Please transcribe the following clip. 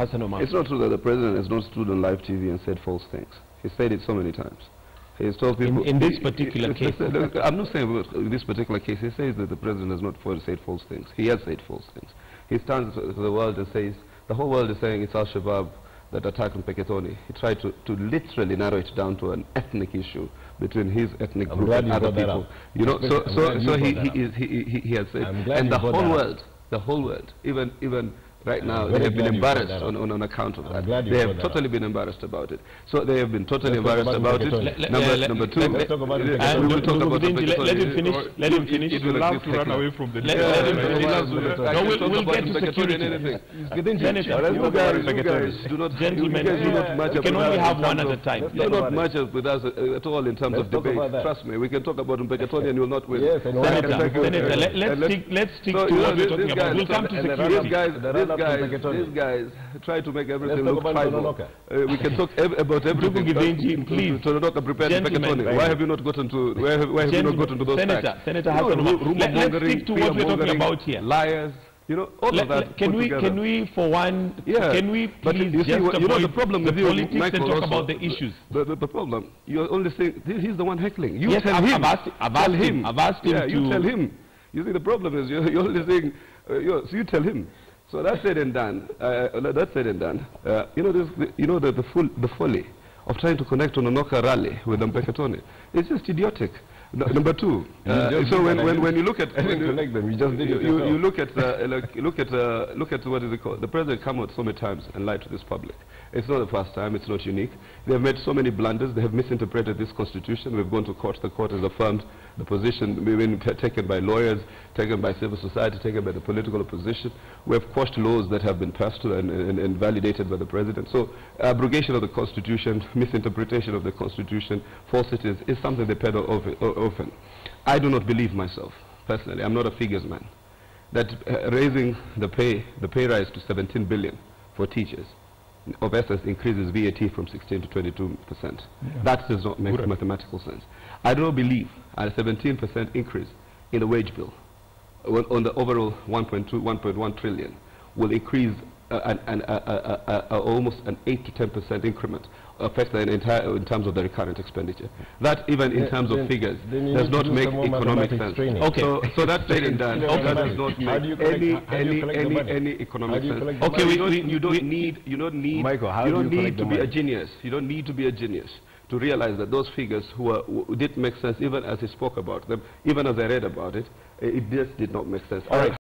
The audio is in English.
It's not true that the president has not stood on live TV and said false things. He said it so many times. He's told people... In this particular case? I'm not saying about in this particular case. He says that the president has not said false things. He has said false things. He stands to the world and says, the whole world is saying it's Al-Shabaab that attacked on Peketoni. He tried to literally narrow it down to an ethnic issue between his ethnic group and other people. You know, so he has said, and the whole world, even right now, they have been embarrassed on account of that. They have totally been embarrassed about it. So they have been totally embarrassed about it. Number two, we will talk about it. Let him finish. Let him finish. It will have to run away from the... Let him finish. No, we'll get to security. Senator, you guys do not... Gentlemen, you can only have one at a time. Do not match up with us at all in terms of debate. Trust me, we can talk about Peketoni and you will not win. Senator, let's stick to what we're talking about. We'll come to security. These guys try to make everything look tribal. We can talk about everything. Please. Why have you not gotten to? Why have you not gotten to those facts? Senator, let's stick to what we're talking about here. Liars. You know, all of that. Can we, for one, can we please just avoid the problem with politics and talk about the issues? The problem, you're only saying he's the one heckling. You tell him. I've asked him. Yeah, you tell him. You see, the problem is you're only saying. So you tell him. So that's said and done. The folly of trying to connect on a Noka rally with Mpeketoni. It's just idiotic. Number two, so when you look at connect them, you just did it you look at what is it called? The president come out so many times and lied to this public. It's not the first time. It's not unique. They have made so many blunders. They have misinterpreted this constitution. We've gone to court. The court has affirmed the position being taken by lawyers, taken by civil society, taken by the political opposition. We have quashed laws that have been passed and validated by the president. So abrogation of the constitution, misinterpretation of the constitution, falsities is something they peddle often. I do not believe myself, personally. I'm not a figures man. That raising the pay rise to 17 billion for teachers, of essence increases VAT from 16 to 22%. Yeah. That does not make mathematical sense. I do not believe a 17% increase in the wage bill on the overall 1.1 trillion will increase almost an 8 to 10% increment affect the entire in terms of the recurrent expenditure. That even in terms of figures does not make economic sense. Okay. So that's said and done. That does not make any economic sense. Okay, you don't need to be a genius. You don't need to be a genius to realize that those figures who didn't make sense even as he spoke about them, even as I read about it, it just did not make sense. All right.